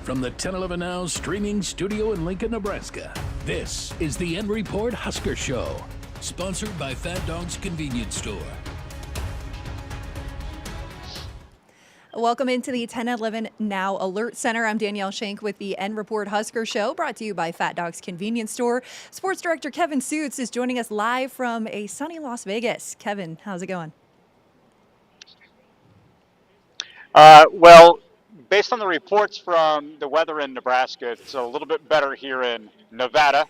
From the 1011 Now streaming studio in Lincoln, Nebraska, this is the End Report Husker Show, sponsored by Fat Dog's Convenience Store. Welcome into the 1011 Now Alert Center. I'm Danielle Shenk with the End Report Husker Show, brought to you by Fat Dog's Convenience Store. Sports Director Kevin Sjuts is joining us live from a sunny Las Vegas. Kevin, how's it going? Well, based on the reports from the weather in Nebraska, it's a little bit better here in Nevada.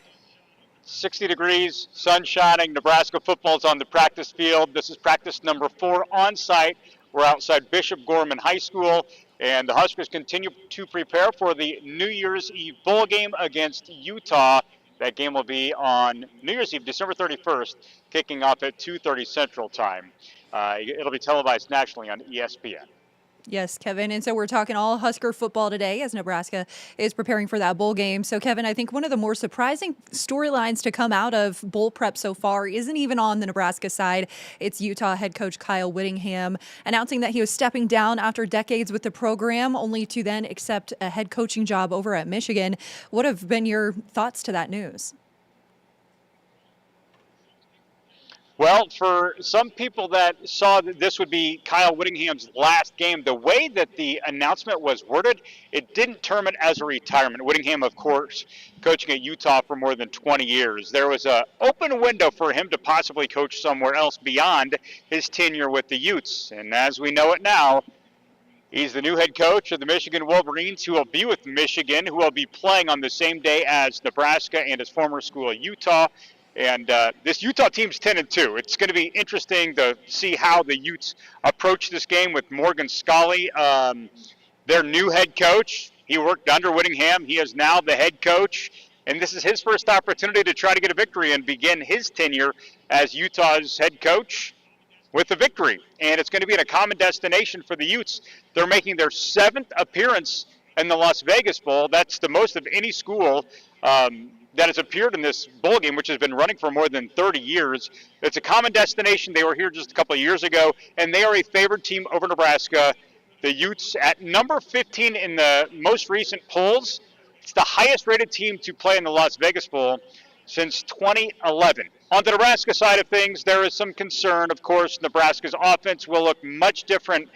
60 degrees, sun shining. Nebraska football's on the practice field. This is practice number 4 on site. We're outside Bishop Gorman High School, and the Huskers continue to prepare for the New Year's Eve bowl game against Utah. That game will be on New Year's Eve, December 31st, kicking off at 2:30 Central Time. It'll be televised nationally on ESPN. Yes, Kevin. And so we're talking all Husker football today as Nebraska is preparing for that bowl game. So, Kevin, I think one of the more surprising storylines to come out of bowl prep so far isn't even on the Nebraska side. It's Utah head coach Kyle Whittingham announcing that he was stepping down after decades with the program, only to then accept a head coaching job over at Michigan. What have been your thoughts to that news? Well, for some people that saw that this would be Kyle Whittingham's last game, the way that the announcement was worded, it didn't term it as a retirement. Whittingham, of course, coaching at Utah for more than 20 years. There was an open window for him to possibly coach somewhere else beyond his tenure with the Utes. And as we know it now, he's the new head coach of the Michigan Wolverines, who will be with Michigan, who will be playing on the same day as Nebraska and his former school, Utah. And this Utah team's 10-2. It's going to be interesting to see how the Utes approach this game with Morgan Scully, their new head coach. He worked under Whittingham. He is now the head coach. And this is his first opportunity to try to get a victory and begin his tenure as Utah's head coach with a victory. And it's going to be in a common destination for the Utes. They're making their 7th appearance in the Las Vegas Bowl. That's the most of any school that has appeared in this bowl game, which has been running for more than 30 years. It's a common destination. They were here just a couple of years ago, and they are a favored team over Nebraska. The Utes at number 15 in the most recent polls. It's the highest-rated team to play in the Las Vegas Bowl since 2011. On the Nebraska side of things, there is some concern. Of course, Nebraska's offense will look much different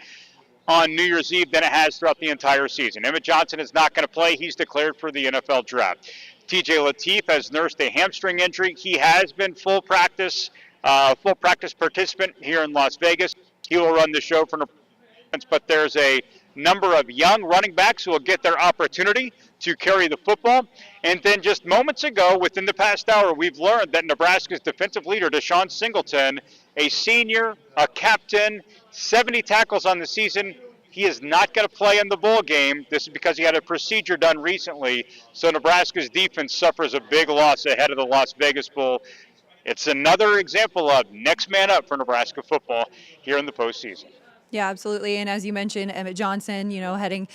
on New Year's Eve than it has throughout the entire season. Emmett Johnson is not going to play. He's declared for the NFL draft. TJ Lateef has nursed a hamstring injury. He has been full practice participant here in Las Vegas. He will run the show for Nebraska, but there's a number of young running backs who will get their opportunity to carry the football. And then just moments ago, within the past hour, we've learned that Nebraska's defensive leader, Deshaun Singleton, a senior, a captain, 70 tackles on the season, he is not going to play in the bowl game. This is because he had a procedure done recently. So Nebraska's defense suffers a big loss ahead of the Las Vegas Bowl. It's another example of next man up for Nebraska football here in the postseason. Yeah, absolutely. And as you mentioned, Emmett Johnson, heading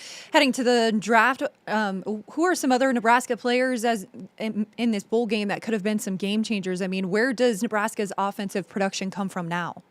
to the draft. Who are some other Nebraska players in this bowl game that could have been some game changers? I mean, where does Nebraska's offensive production come from now?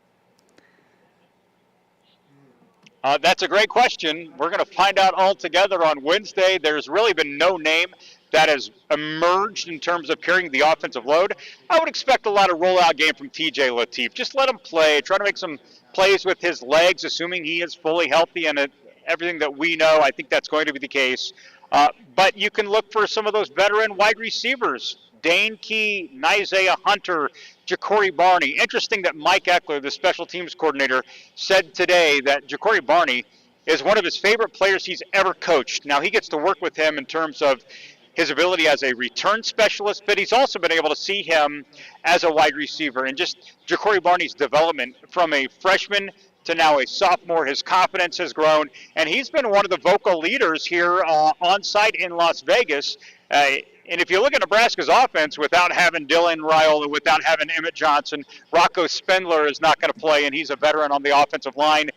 That's a great question. We're going to find out all together on Wednesday. There's really been no name that has emerged in terms of carrying the offensive load. I would expect a lot of rollout game from TJ Lateef. Just let him play. Try to make some plays with his legs, assuming he is fully healthy and everything that we know. I think that's going to be the case. But you can look for some of those veteran wide receivers. Dane Key, Isaiah Hunter, Ja'Cory Barney. Interesting that Mike Eckler, the special teams coordinator, said today that Ja'Cory Barney is one of his favorite players he's ever coached. Now, he gets to work with him in terms of his ability as a return specialist, but he's also been able to see him as a wide receiver. And just Ja'Cory Barney's development from a freshman to now a sophomore, his confidence has grown, and he's been one of the vocal leaders here on site in Las Vegas. And if you look at Nebraska's offense, without having Dylan Raiola, without having Emmett Johnson, Rocco Spindler is not going to play, and he's a veteran on the offensive line.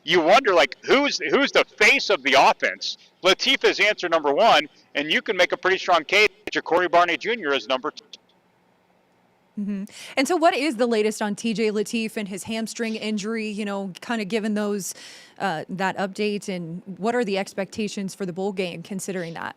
You wonder, who's the face of the offense? Lateef is answer number one, and you can make a pretty strong case that Ja'Cory Barney Jr. is number two. And so what is the latest on TJ Lateef and his hamstring injury, kind of given those that update, and what are the expectations for the bowl game considering that?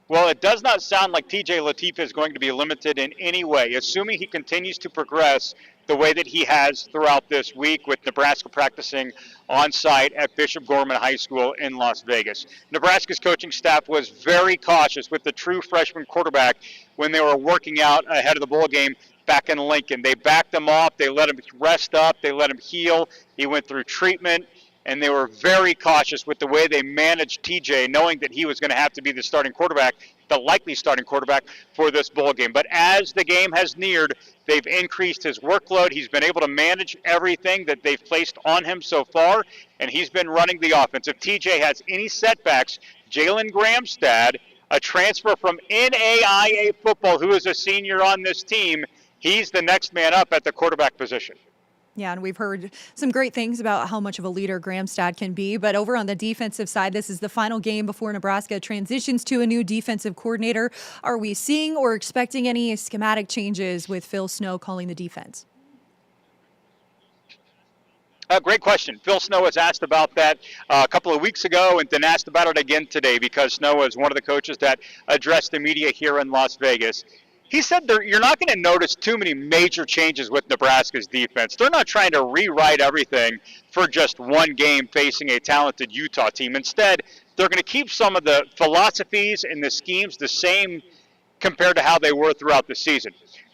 Well, it does not sound like TJ Lateef is going to be limited in any way, assuming he continues to progress the way that he has throughout this week, with Nebraska practicing on site at Bishop Gorman High School in Las Vegas. Nebraska's coaching staff was very cautious with the true freshman quarterback when they were working out ahead of the bowl game back in Lincoln. They backed him off. They let him rest up. They let him heal. He went through treatment. And they were very cautious with the way they managed TJ, knowing that he was going to have to be the starting quarterback, the likely starting quarterback for this bowl game. But as the game has neared, they've increased his workload. He's been able to manage everything that they've placed on him so far, and he's been running the offense. If TJ has any setbacks, Jalen Gramstad, a transfer from NAIA football, who is a senior on this team, he's the next man up at the quarterback position. Yeah, and we've heard some great things about how much of a leader Gramstad can be. But over on the defensive side, this is the final game before Nebraska transitions to a new defensive coordinator. Are we seeing or expecting any schematic changes with Phil Snow calling the defense? Great question. Phil Snow was asked about that a couple of weeks ago and then asked about it again today, because Snow is one of the coaches that addressed the media here in Las Vegas. He said you're not going to notice too many major changes with Nebraska's defense. They're not trying to rewrite everything for just one game facing a talented Utah team. Instead, they're going to keep some of the philosophies and the schemes the same compared to how they were throughout the season.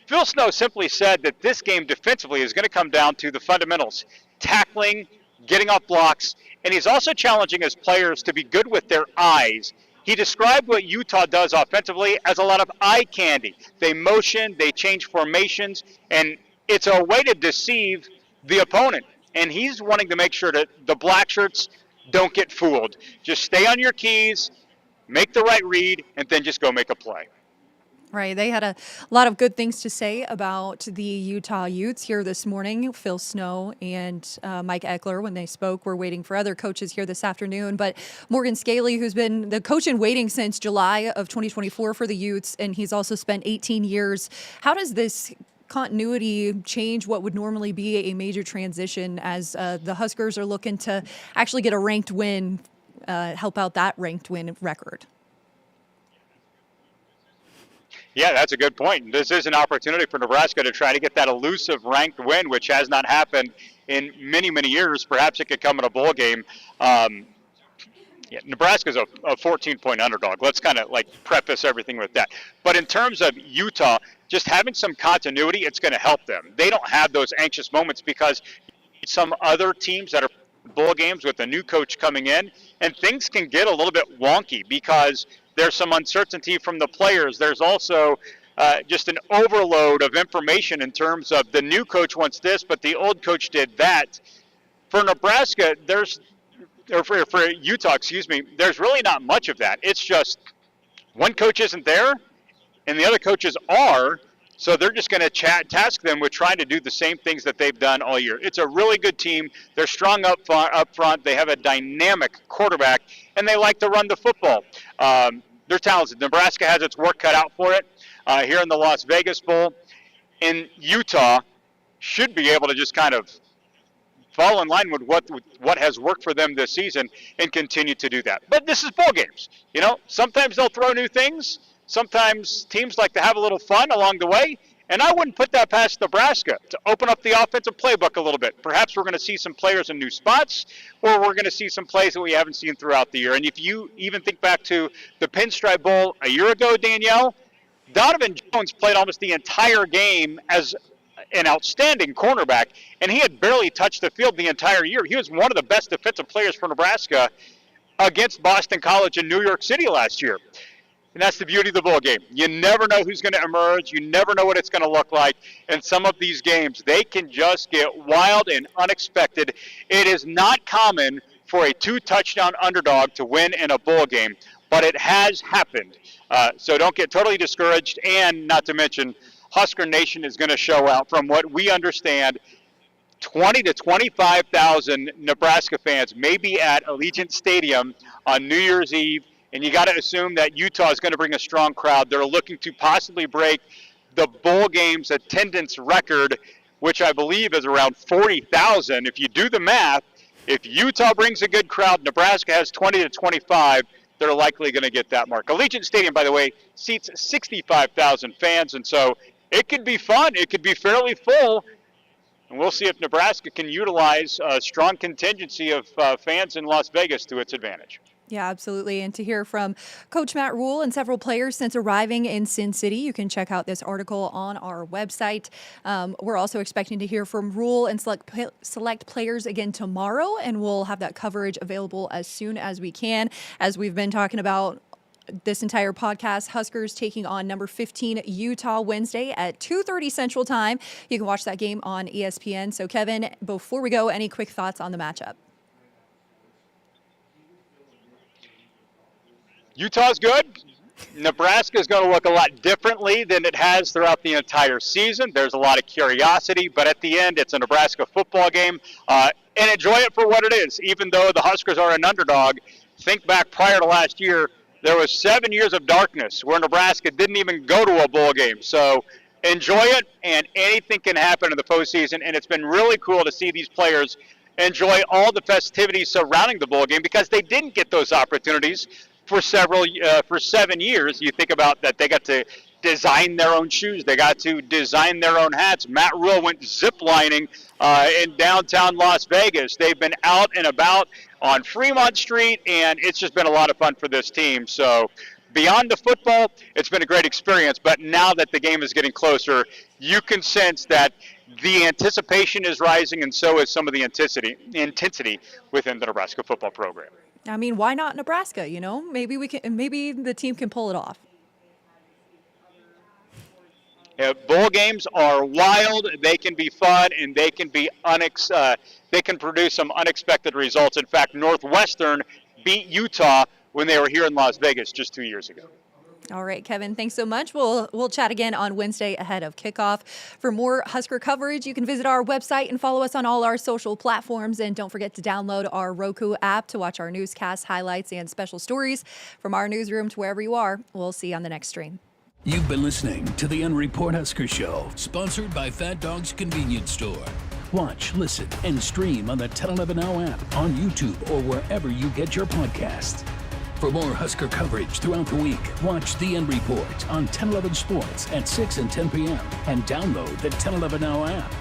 Phil Snow simply said that this game defensively is going to come down to the fundamentals: tackling, getting off blocks, and he's also challenging his players to be good with their eyes. He described what Utah does offensively as a lot of eye candy. They motion, they change formations, and it's a way to deceive the opponent. And he's wanting to make sure that the black shirts don't get fooled. Just stay on your keys, make the right read, and then just go make a play. Right. They had a lot of good things to say about the Utah Utes here this morning. Phil Snow and Mike Eckler, when they spoke, were waiting for other coaches here this afternoon. But Morgan Scaley, who's been the coach in waiting since July of 2024 for the Utes, and he's also spent 18 years. How does this continuity change what would normally be a major transition as the Huskers are looking to actually get a ranked win, help out that ranked win record? Yeah, that's a good point. This is an opportunity for Nebraska to try to get that elusive ranked win, which has not happened in many, many years. Perhaps it could come in a bowl game. Nebraska's a 14-point underdog. Let's kind of preface everything with that. But in terms of Utah, just having some continuity, it's going to help them. They don't have those anxious moments because some other teams that are bowl games with a new coach coming in, and things can get a little bit wonky because there's some uncertainty from the players. There's also just an overload of information in terms of the new coach wants this, but the old coach did that. For Nebraska, for Utah, there's really not much of that. It's just one coach isn't there, and the other coaches are, so they're just going to task them with trying to do the same things that they've done all year. It's a really good team. They're strong up front. They have a dynamic quarterback, and they like to run the football. They're talented. Nebraska has its work cut out for it here in the Las Vegas Bowl. And Utah should be able to just kind of fall in line with what has worked for them this season and continue to do that. But this is bowl games. Sometimes they'll throw new things. Sometimes teams like to have a little fun along the way. And I wouldn't put that past Nebraska to open up the offensive playbook a little bit. Perhaps we're going to see some players in new spots, or we're going to see some plays that we haven't seen throughout the year. And if you even think back to the Pinstripe Bowl a year ago, Danielle, Donovan Jones played almost the entire game as an outstanding cornerback, and he had barely touched the field the entire year. He was one of the best defensive players for Nebraska against Boston College in New York City last year. And that's the beauty of the bowl game. You never know who's going to emerge. You never know what it's going to look like. And some of these games, they can just get wild and unexpected. It is not common for a 2-touchdown underdog to win in a bowl game, but it has happened. So don't get totally discouraged. And not to mention, Husker Nation is going to show out. From what we understand, 20 to 25,000 Nebraska fans may be at Allegiant Stadium on New Year's Eve and you got to assume that Utah is going to bring a strong crowd. They're looking to possibly break the bowl game's attendance record, which I believe is around 40,000. If you do the math, if Utah brings a good crowd, Nebraska has 20 to 25, they're likely going to get that mark. Allegiant Stadium, by the way, seats 65,000 fans, and so it could be fun. It could be fairly full, and we'll see if Nebraska can utilize a strong contingency of fans in Las Vegas to its advantage. Yeah, absolutely. And to hear from Coach Matt Rule and several players since arriving in Sin City, you can check out this article on our website. We're also expecting to hear from Rule and select players again tomorrow, and we'll have that coverage available as soon as we can. As we've been talking about this entire podcast, Huskers taking on number 15 Utah Wednesday at 2:30 Central Time. You can watch that game on ESPN. So, Kevin, before we go, any quick thoughts on the matchup? Utah's good. Nebraska is going to look a lot differently than it has throughout the entire season. There's a lot of curiosity, but at the end, it's a Nebraska football game. And enjoy it for what it is. Even though the Huskers are an underdog, think back prior to last year, there was 7 years of darkness where Nebraska didn't even go to a bowl game. So enjoy it, and anything can happen in the postseason. And it's been really cool to see these players enjoy all the festivities surrounding the bowl game because they didn't get those opportunities for 7 years. You think about that, they got to design their own shoes, they got to design their own hats. Matt Rule went ziplining in downtown Las Vegas. They've been out and about on Fremont Street, and it's just been a lot of fun for this team. So beyond the football, it's been a great experience, but now that the game is getting closer, you can sense that the anticipation is rising, and so is some of the intensity within the Nebraska football program. I mean, why not Nebraska? You know, maybe the team can pull it off. Yeah, bowl games are wild. They can be fun, and they can be they can produce some unexpected results. In fact, Northwestern beat Utah when they were here in Las Vegas just 2 years ago. All right, Kevin, thanks so much. We'll chat again on Wednesday ahead of kickoff. For more Husker coverage, you can visit our website and follow us on all our social platforms. And don't forget to download our Roku app to watch our newscasts, highlights, and special stories from our newsroom to wherever you are. We'll see you on the next stream. You've been listening to the End Report Husker Show, sponsored by Fat Dog's Convenience Store. Watch, listen, and stream on the 1011 Now app, on YouTube, or wherever you get your podcasts. For more Husker coverage throughout the week, watch The End Report on 1011 Sports at 6 and 10 p.m. and download the 1011 Now app.